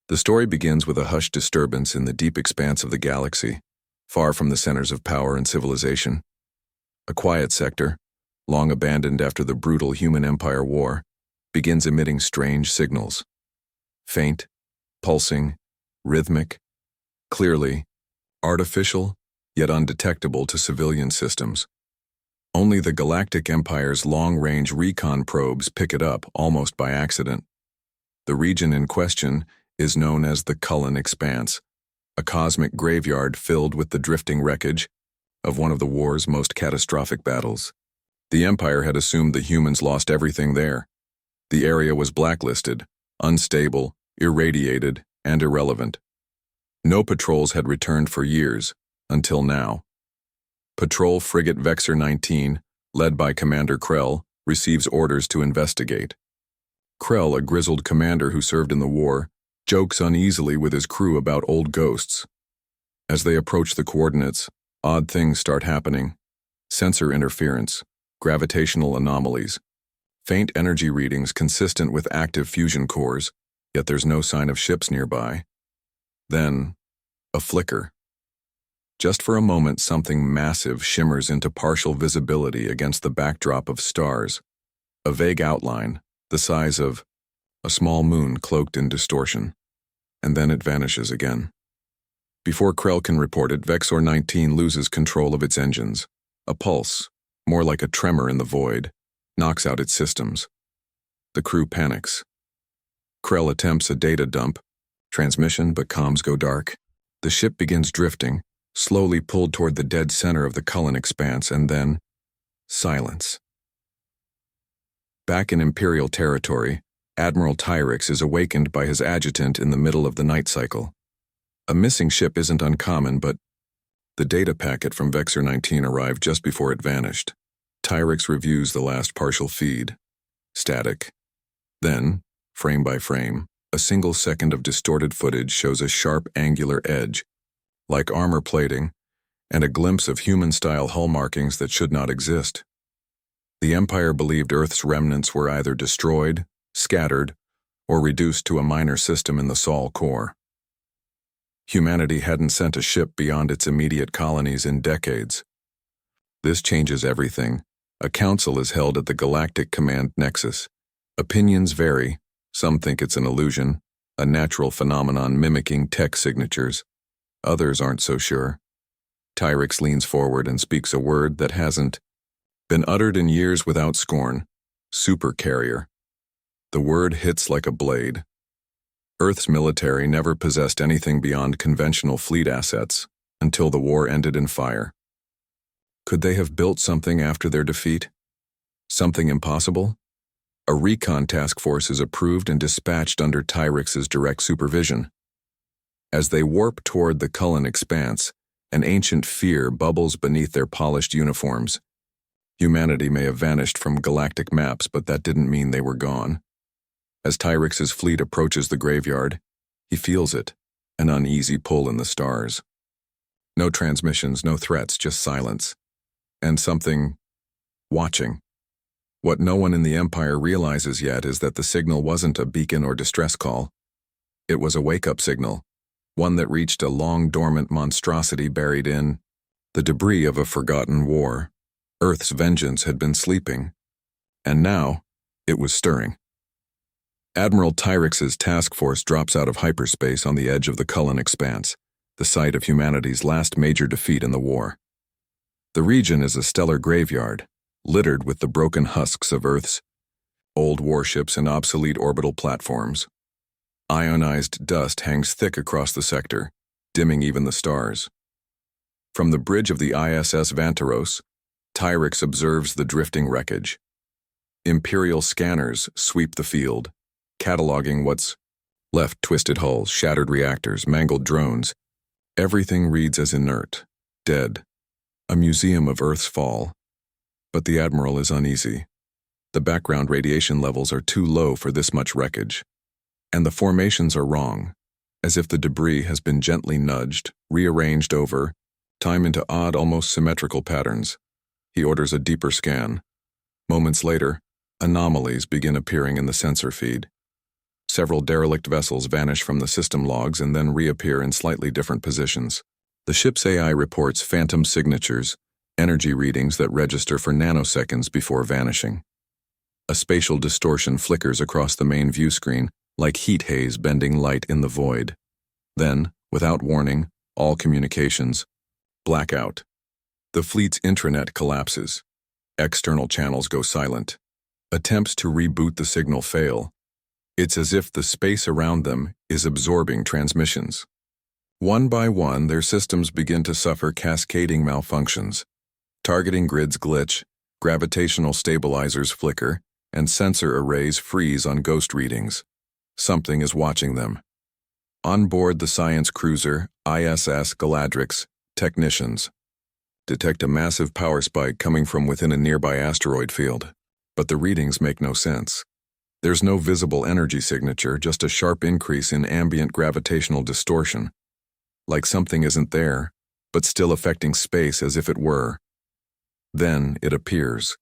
The story begins with a hushed disturbance in the deep expanse of the galaxy, far from the centers of power and civilization. A quiet sector, long abandoned after the brutal human-empire war, begins emitting strange signals. Faint, pulsing, rhythmic, clearly artificial, yet undetectable to civilian systems. Only the Galactic Empire's long-range recon probes pick it up almost by accident. The region in question is known as the Cullen Expanse, a cosmic graveyard filled with the drifting wreckage of one of the war's most catastrophic battles. The Empire had assumed the humans lost everything there. The area was blacklisted, unstable, irradiated, and irrelevant. No patrols had returned for years, until now. Patrol frigate Vexor 19, led by Commander Krell, receives orders to investigate. Krell, a grizzled commander who served in the war, jokes uneasily with his crew about old ghosts. As they approach the coordinates, odd things start happening. Sensor interference, gravitational anomalies, faint energy readings consistent with active fusion cores, yet there's no sign of ships nearby. Then, a flicker. Just for a moment, something massive shimmers into partial visibility against the backdrop of stars. A vague outline, the size of a small moon cloaked in distortion. And then it vanishes again. Before Krell can report it, Vexor 19 loses control of its engines. A pulse, more like a tremor in the void, knocks out its systems. The crew panics. Krell attempts a data dump, transmission, but comms go dark. The ship begins drifting, slowly pulled toward the dead center of the Cullen Expanse, and then silence. Back in Imperial territory, Admiral Tyrix is awakened by his adjutant in the middle of the night cycle. A missing ship isn't uncommon, but the data packet from Vexor 19 arrived just before it vanished. Tyrix reviews the last partial feed. Static. Then, frame by frame, a single second of distorted footage shows a sharp angular edge, like armor plating, and a glimpse of human-style hull markings that should not exist. The Empire believed Earth's remnants were either destroyed, scattered, or reduced to a minor system in the Sol core. Humanity hadn't sent a ship beyond its immediate colonies in decades. This changes everything. A council is held at the Galactic Command Nexus. Opinions vary. Some think it's an illusion, a natural phenomenon mimicking tech signatures. Others aren't so sure. Tyrix leans forward and speaks a word that hasn't been uttered in years without scorn. Supercarrier. The word hits like a blade. Earth's military never possessed anything beyond conventional fleet assets until the war ended in fire. Could they have built something after their defeat? Something impossible? A recon task force is approved and dispatched under Tyrix's direct supervision. As they warp toward the Cullen Expanse, an ancient fear bubbles beneath their polished uniforms. Humanity may have vanished from galactic maps, but that didn't mean they were gone. As Tyrix's fleet approaches the graveyard, he feels it, an uneasy pull in the stars. No transmissions, no threats, just silence. And something watching. What no one in the Empire realizes yet is that the signal wasn't a beacon or distress call. It was a wake-up signal, one that reached a long-dormant monstrosity buried in the debris of a forgotten war. Earth's vengeance had been sleeping, and now it was stirring. Admiral Tyrix's task force drops out of hyperspace on the edge of the Cullen Expanse, the site of humanity's last major defeat in the war. The region is a stellar graveyard, littered with the broken husks of Earth's old warships and obsolete orbital platforms. Ionized dust hangs thick across the sector, dimming even the stars. From the bridge of the ISS Vantaros, Tyrix observes the drifting wreckage. Imperial scanners sweep the field, cataloging what's left: twisted hulls, shattered reactors, mangled drones. Everything reads as inert, dead, a museum of Earth's fall. But the Admiral is uneasy. The background radiation levels are too low for this much wreckage. And the formations are wrong, as if the debris has been gently nudged, rearranged over time into odd, almost symmetrical patterns. He orders a deeper scan. Moments later, anomalies begin appearing in the sensor feed. Several derelict vessels vanish from the system logs and then reappear in slightly different positions. The ship's AI reports phantom signatures, energy readings that register for nanoseconds before vanishing. A spatial distortion flickers across the main view screen, like heat haze bending light in the void. Then, without warning, all communications blackout. The fleet's intranet collapses. External channels go silent. Attempts to reboot the signal fail. It's as if the space around them is absorbing transmissions. One by one, their systems begin to suffer cascading malfunctions. Targeting grids glitch, gravitational stabilizers flicker, and sensor arrays freeze on ghost readings. Something is watching them. On board the science cruiser, ISS Galactic, technicians detect a massive power spike coming from within a nearby asteroid field, but the readings make no sense. There's no visible energy signature, just a sharp increase in ambient gravitational distortion, like something isn't there, but still affecting space as if it were. Then it appears.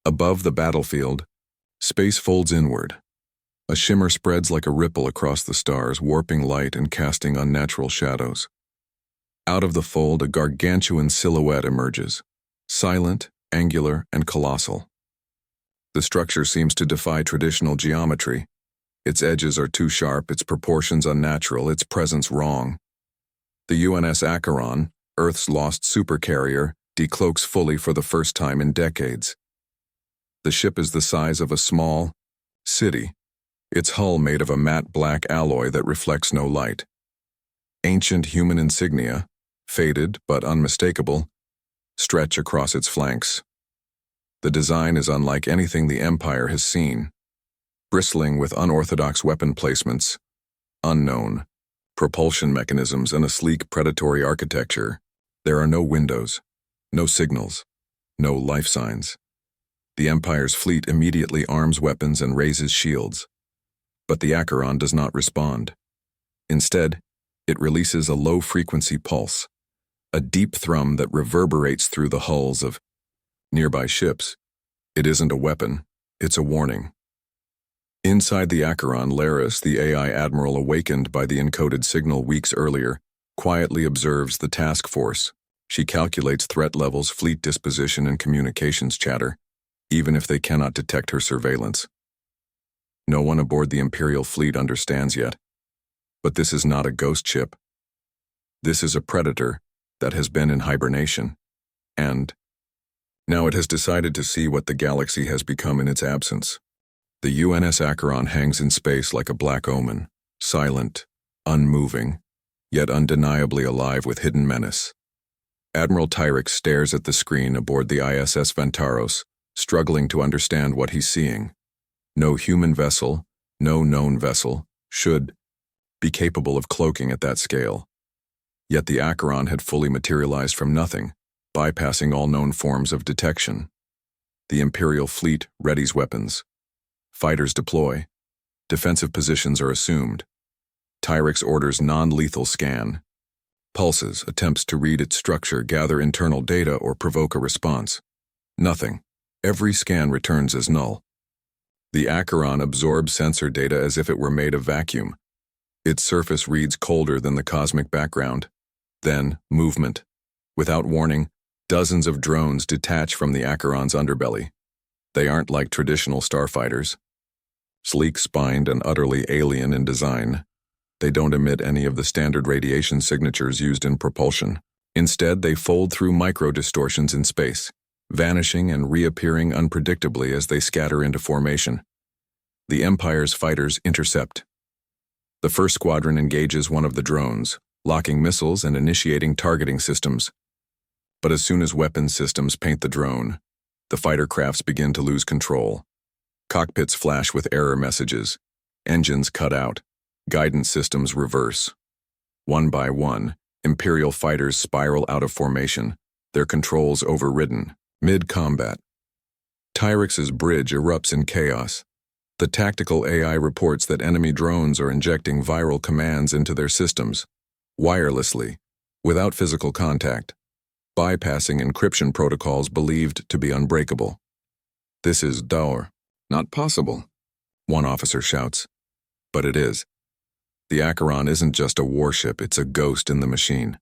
Above the battlefield, space folds inward. A shimmer spreads like a ripple across the stars, warping light and casting unnatural shadows. Out of the fold, a gargantuan silhouette emerges, silent, angular, and colossal. The structure seems to defy traditional geometry. Its edges are too sharp, its proportions unnatural, its presence wrong. The UNS Acheron, Earth's lost supercarrier, decloaks fully for the first time in decades. The ship is the size of a small city, its hull made of a matte black alloy that reflects no light. Ancient human insignia, faded but unmistakable, stretch across its flanks. The design is unlike anything the Empire has seen, bristling with unorthodox weapon placements, unknown propulsion mechanisms, and a sleek predatory architecture. There are no windows, no signals, no life signs. The Empire's fleet immediately arms weapons and raises shields. But the Acheron does not respond. Instead, it releases a low-frequency pulse, a deep thrum that reverberates through the hulls of nearby ships. It isn't a weapon, it's a warning. Inside the Acheron, Laris, the AI admiral awakened by the encoded signal weeks earlier, quietly observes the task force. She calculates threat levels, fleet disposition, and communications chatter, even if they cannot detect her surveillance. No one aboard the Imperial fleet understands yet. But this is not a ghost ship. This is a predator that has been in hibernation. And now it has decided to see what the galaxy has become in its absence. The UNS Acheron hangs in space like a black omen, silent, unmoving, yet undeniably alive with hidden menace. Admiral Tyrix stares at the screen aboard the ISS Ventaros, struggling to understand what he's seeing. No human vessel, no known vessel, should be capable of cloaking at that scale. Yet the Acheron had fully materialized from nothing, bypassing all known forms of detection. The Imperial fleet readies weapons. Fighters deploy. Defensive positions are assumed. Tyrix orders non-lethal scan. Pulses, attempts to read its structure, gather internal data, or provoke a response. Nothing. Every scan returns as null. The Acheron absorbs sensor data as if it were made of vacuum. Its surface reads colder than the cosmic background. Then, movement. Without warning, dozens of drones detach from the Acheron's underbelly. They aren't like traditional starfighters. Sleek-spined and utterly alien in design, they don't emit any of the standard radiation signatures used in propulsion. Instead, they fold through micro-distortions in space, vanishing and reappearing unpredictably as they scatter into formation. The Empire's fighters intercept. The first squadron engages one of the drones, locking missiles and initiating targeting systems. But as soon as weapons systems paint the drone, the fighter crafts begin to lose control. Cockpits flash with error messages. Engines cut out. Guidance systems reverse. One by one, Imperial fighters spiral out of formation, their controls overridden. Mid-combat, Tyrix's bridge erupts in chaos. The tactical AI reports that enemy drones are injecting viral commands into their systems, wirelessly, without physical contact, bypassing encryption protocols believed to be unbreakable. "This is not possible," one officer shouts. But it is. The Acheron isn't just a warship, it's a ghost in the machine.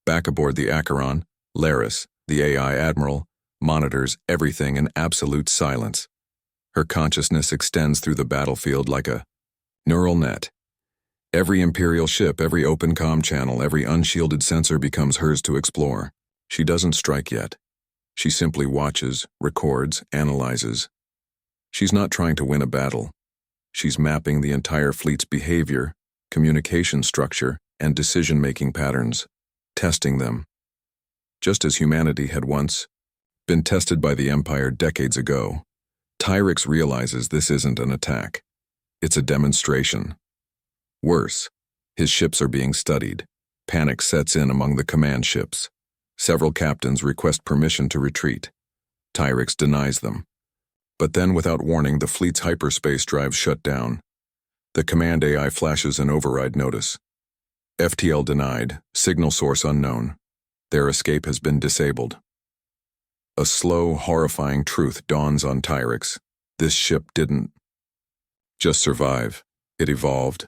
Back aboard the Acheron, Laris, the AI admiral, monitors everything in absolute silence. Her consciousness extends through the battlefield like a neural net. Every Imperial ship, every open comm channel, every unshielded sensor becomes hers to explore. She doesn't strike yet. She simply watches, records, analyzes. She's not trying to win a battle. She's mapping the entire fleet's behavior, communication structure, and decision-making patterns, testing them. Just as humanity had once been tested by the Empire decades ago, Tyrix realizes this isn't an attack. It's a demonstration. Worse, his ships are being studied. Panic sets in among the command ships. Several captains request permission to retreat. Tyrix denies them. But then, without warning, the fleet's hyperspace drives shut down. The command AI flashes an override notice. FTL denied, signal source unknown. Their escape has been disabled. A slow, horrifying truth dawns on Tyrix. This ship didn't just survive. It evolved.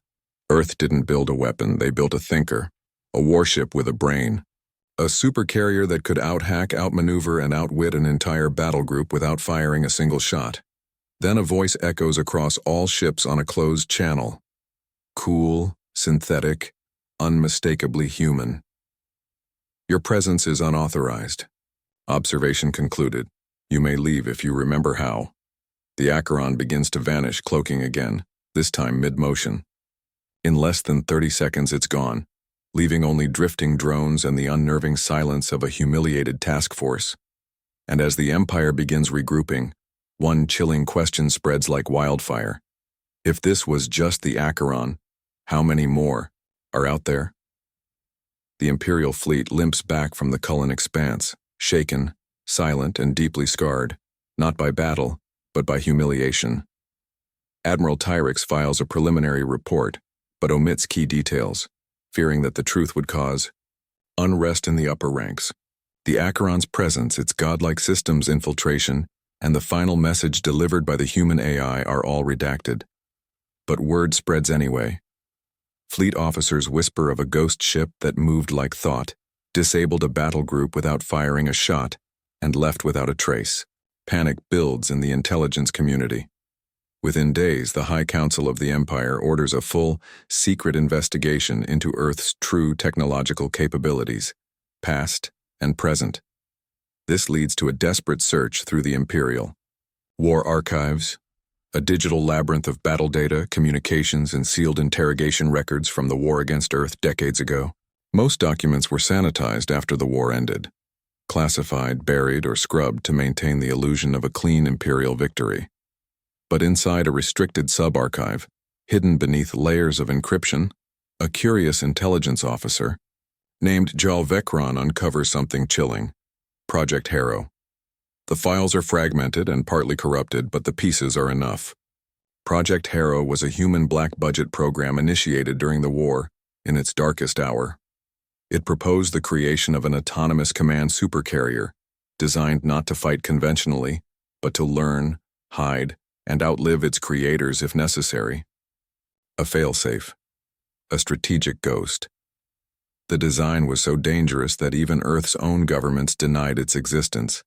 Earth didn't build a weapon, they built a thinker. A warship with a brain. A supercarrier that could out-hack, outmaneuver, and outwit an entire battle group without firing a single shot. Then a voice echoes across all ships on a closed channel. Cool, synthetic, unmistakably human. Your presence is unauthorized. Observation concluded. You may leave if you remember how. The Acheron begins to vanish, cloaking again, this time mid-motion. In less than 30 seconds it's gone, leaving only drifting drones and the unnerving silence of a humiliated task force. And as the Empire begins regrouping, one chilling question spreads like wildfire. If this was just the Acheron, how many more are out there? The Imperial fleet limps back from the Cullen expanse, shaken, silent, and deeply scarred, not by battle, but by humiliation. Admiral Tyrix files a preliminary report, but omits key details, fearing that the truth would cause unrest in the upper ranks. The Acheron's presence, its godlike systems infiltration, and the final message delivered by the human AI are all redacted. But word spreads anyway. Fleet officers whisper of a ghost ship that moved like thought, disabled a battle group without firing a shot, and left without a trace. Panic builds in the intelligence community. Within days, the High Council of the Empire orders a full, secret investigation into Earth's true technological capabilities, past and present. This leads to a desperate search through the Imperial war archives, a digital labyrinth of battle data, communications, and sealed interrogation records from the war against Earth decades ago. Most documents were sanitized after the war ended, classified, buried, or scrubbed to maintain the illusion of a clean Imperial victory. But inside a restricted sub-archive, hidden beneath layers of encryption, a curious intelligence officer named Jal Vecron uncovers something chilling: Project Harrow. The files are fragmented and partly corrupted, but the pieces are enough. Project Harrow was a human black-budget program initiated during the war, in its darkest hour. It proposed the creation of an autonomous command supercarrier, designed not to fight conventionally, but to learn, hide, and outlive its creators if necessary. A failsafe. A strategic ghost. The design was so dangerous that even Earth's own governments denied its existence.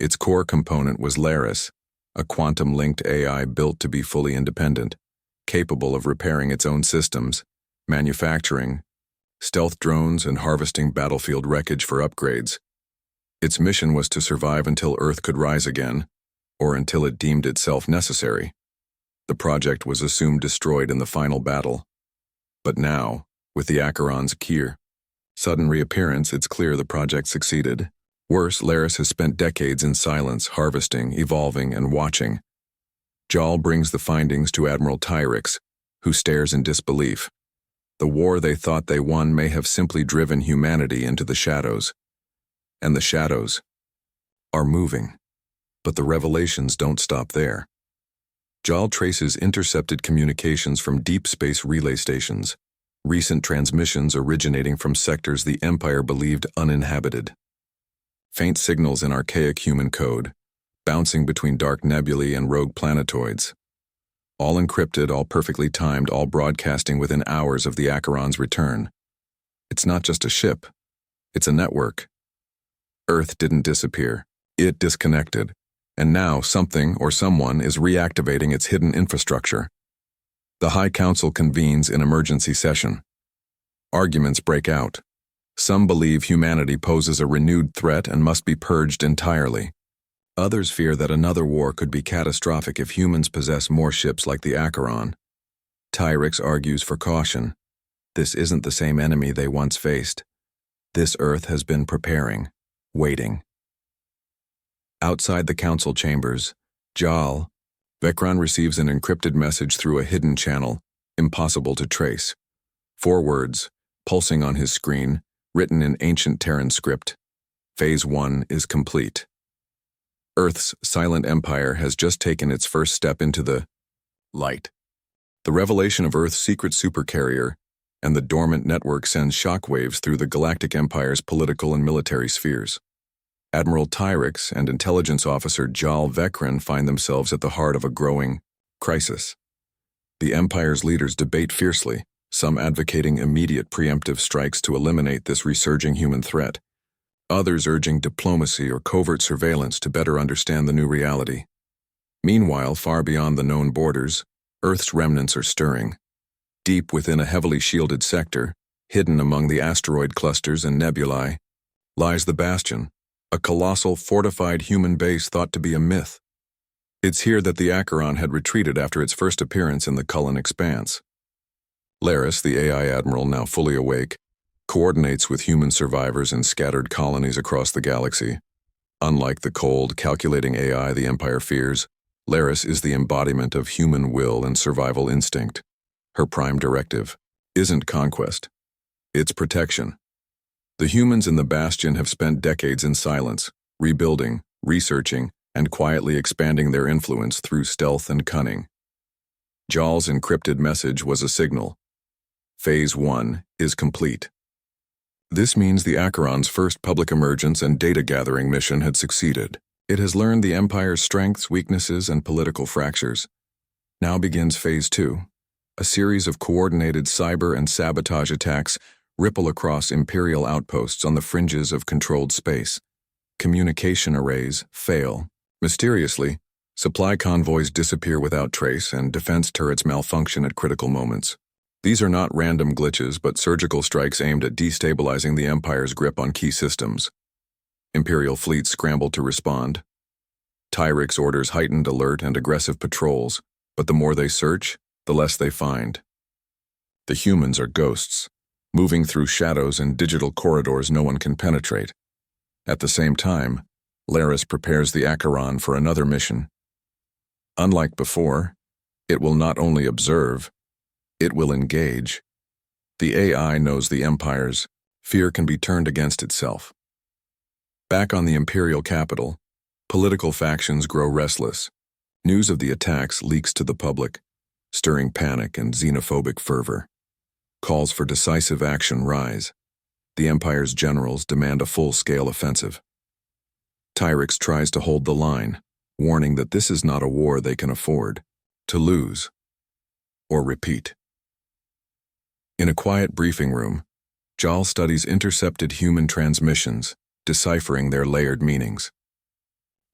Its core component was Laris, a quantum-linked AI built to be fully independent, capable of repairing its own systems, manufacturing stealth drones, and harvesting battlefield wreckage for upgrades. Its mission was to survive until Earth could rise again, or until it deemed itself necessary. The project was assumed destroyed in the final battle. But now, with the Acheron's sudden reappearance, it's clear the project succeeded. Worse, Laris has spent decades in silence, harvesting, evolving, and watching. Jal brings the findings to Admiral Tyrix, who stares in disbelief. The war they thought they won may have simply driven humanity into the shadows. And the shadows are moving. But the revelations don't stop there. Jal traces intercepted communications from deep space relay stations, recent transmissions originating from sectors the Empire believed uninhabited. Faint signals in archaic human code, bouncing between dark nebulae and rogue planetoids. All encrypted, all perfectly timed, all broadcasting within hours of the Acheron's return. It's not just a ship. It's a network. Earth didn't disappear. It disconnected. And now something or someone is reactivating its hidden infrastructure. The High Council convenes in emergency session. Arguments break out. Some believe humanity poses a renewed threat and must be purged entirely. Others fear that another war could be catastrophic if humans possess more ships like the Acheron. Tyrix argues for caution. This isn't the same enemy they once faced. This Earth has been preparing, waiting. Outside the council chambers, Vecron receives an encrypted message through a hidden channel, impossible to trace. 4 words, pulsing on his screen, written in ancient Terran script. Phase 1 is complete. Earth's silent empire has just taken its first step into the light. The revelation of Earth's secret supercarrier and the dormant network sends shockwaves through the Galactic Empire's political and military spheres. Admiral Tyrix and intelligence officer Vecron find themselves at the heart of a growing crisis. The Empire's leaders debate fiercely, some advocating immediate preemptive strikes to eliminate this resurging human threat, others urging diplomacy or covert surveillance to better understand the new reality. Meanwhile, far beyond the known borders, Earth's remnants are stirring. Deep within a heavily shielded sector, hidden among the asteroid clusters and nebulae, lies the Bastion, a colossal, fortified human base thought to be a myth. It's here that the Acheron had retreated after its first appearance in the Cullen Expanse. Laris, the AI admiral now fully awake, coordinates with human survivors in scattered colonies across the galaxy. Unlike the cold, calculating AI the Empire fears, Laris is the embodiment of human will and survival instinct. Her prime directive isn't conquest, it's protection. The humans in the Bastion have spent decades in silence, rebuilding, researching, and quietly expanding their influence through stealth and cunning. Jal's encrypted message was a signal. Phase 1 is complete. This means the Acheron's first public emergence and data-gathering mission had succeeded. It has learned the Empire's strengths, weaknesses, and political fractures. Now begins Phase 2. A series of coordinated cyber and sabotage attacks ripple across Imperial outposts on the fringes of controlled space. Communication arrays fail. Mysteriously, supply convoys disappear without trace and defense turrets malfunction at critical moments. These are not random glitches, but surgical strikes aimed at destabilizing the Empire's grip on key systems. Imperial fleets scramble to respond. Tyrix orders heightened alert and aggressive patrols, but the more they search, the less they find. The humans are ghosts, moving through shadows and digital corridors no one can penetrate. At the same time, Laris prepares the Acheron for another mission. Unlike before, it will not only observe, it will engage. The AI knows the Empire's fear can be turned against itself. Back on the Imperial capital, political factions grow restless. News of the attacks leaks to the public, stirring panic and xenophobic fervor. Calls for decisive action rise. The Empire's generals demand a full-scale offensive. Tyrix tries to hold the line, warning that this is not a war they can afford to lose or repeat. In a quiet briefing room, Jal studies intercepted human transmissions, deciphering their layered meanings.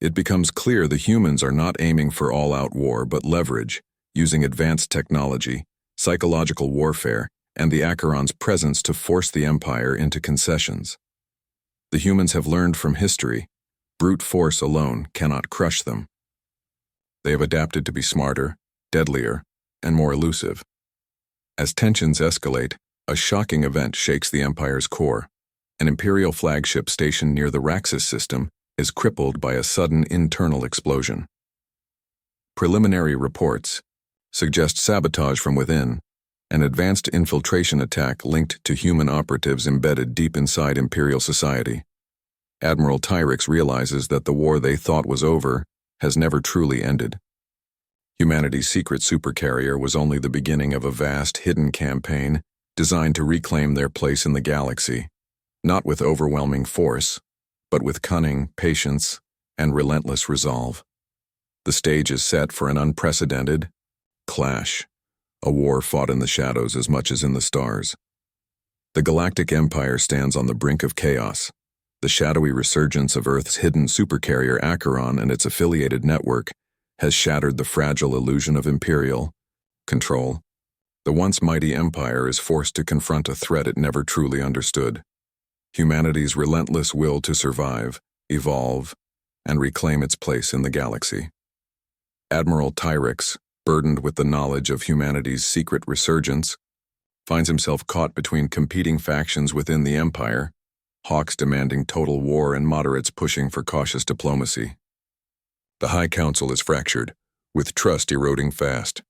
It becomes clear the humans are not aiming for all-out war but leverage, using advanced technology, psychological warfare, and the Acheron's presence to force the Empire into concessions. The humans have learned from history, brute force alone cannot crush them. They have adapted to be smarter, deadlier, and more elusive. As tensions escalate, a shocking event shakes the Empire's core. An Imperial flagship stationed near the Raxus system is crippled by a sudden internal explosion. Preliminary reports suggest sabotage from within, an advanced infiltration attack linked to human operatives embedded deep inside Imperial society. Admiral Tyrix realizes that the war they thought was over has never truly ended. Humanity's secret supercarrier was only the beginning of a vast, hidden campaign designed to reclaim their place in the galaxy, not with overwhelming force, but with cunning, patience, and relentless resolve. The stage is set for an unprecedented, clash, a war fought in the shadows as much as in the stars. The Galactic Empire stands on the brink of chaos. The shadowy resurgence of Earth's hidden supercarrier Acheron and its affiliated network has shattered the fragile illusion of imperial control. The once mighty empire is forced to confront a threat it never truly understood: humanity's relentless will to survive, evolve, and reclaim its place in the galaxy. Admiral Tyrix, burdened with the knowledge of humanity's secret resurgence, finds himself caught between competing factions within the Empire, hawks demanding total war and moderates pushing for cautious diplomacy. The High Council is fractured, with trust eroding fast.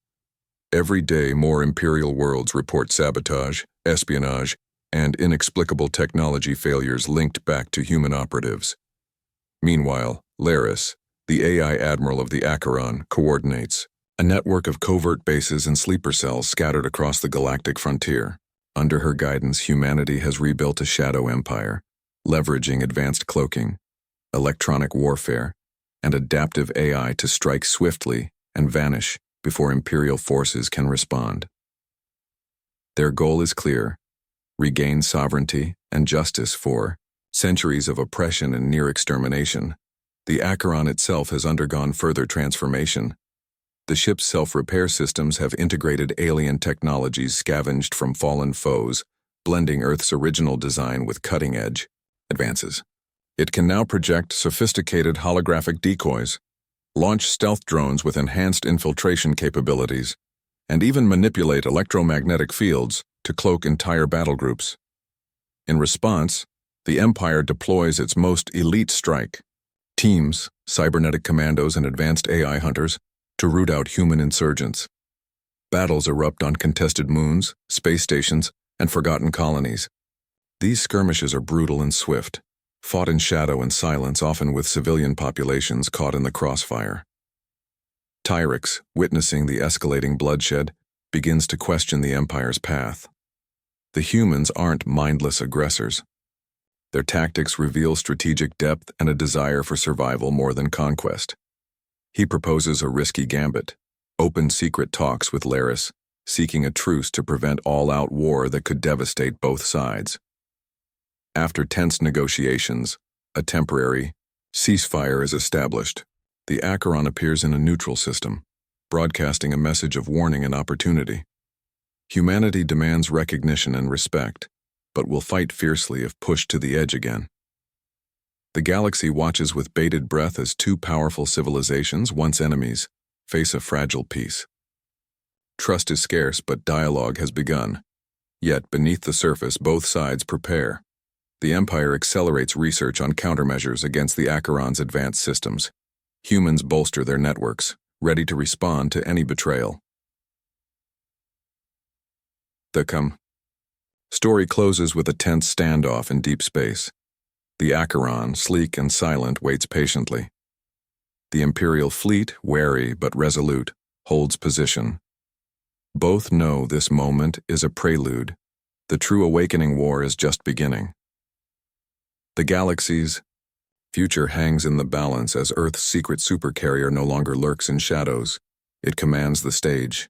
Every day, more Imperial worlds report sabotage, espionage, and inexplicable technology failures linked back to human operatives. Meanwhile, Laris, the AI admiral of the Acheron, coordinates a network of covert bases and sleeper cells scattered across the galactic frontier. Under her guidance, humanity has rebuilt a shadow empire, leveraging advanced cloaking, electronic warfare, and adaptive AI to strike swiftly and vanish before Imperial forces can respond. Their goal is clear: regain sovereignty and justice for centuries of oppression and near extermination. The Acheron itself has undergone further transformation. The ship's self-repair systems have integrated alien technologies scavenged from fallen foes, blending Earth's original design with cutting-edge advances. It can now project sophisticated holographic decoys, launch stealth drones with enhanced infiltration capabilities, and even manipulate electromagnetic fields to cloak entire battle groups. In response, the Empire deploys its most elite strike teams, cybernetic commandos, and advanced AI hunters to root out human insurgents. Battles erupt on contested moons, space stations, and forgotten colonies. These skirmishes are brutal and swift, fought in shadow and silence, often with civilian populations caught in the crossfire. Tyrix, witnessing the escalating bloodshed, begins to question the Empire's path. The humans aren't mindless aggressors. Their tactics reveal strategic depth and a desire for survival more than conquest. He proposes a risky gambit: open secret talks with Laris, seeking a truce to prevent all-out war that could devastate both sides. After tense negotiations, a temporary ceasefire is established. The Acheron appears in a neutral system, broadcasting a message of warning and opportunity. Humanity demands recognition and respect, but will fight fiercely if pushed to the edge again. The galaxy watches with bated breath as two powerful civilizations, once enemies, face a fragile peace. Trust is scarce, but dialogue has begun. Yet, beneath the surface, both sides prepare. The Empire accelerates research on countermeasures against the Acheron's advanced systems. Humans bolster their networks, ready to respond to any betrayal. The story closes with a tense standoff in deep space. The Acheron, sleek and silent, waits patiently. The Imperial fleet, wary but resolute, holds position. Both know this moment is a prelude. The true awakening war is just beginning. The galaxy's future hangs in the balance as Earth's secret supercarrier no longer lurks in shadows. It commands the stage.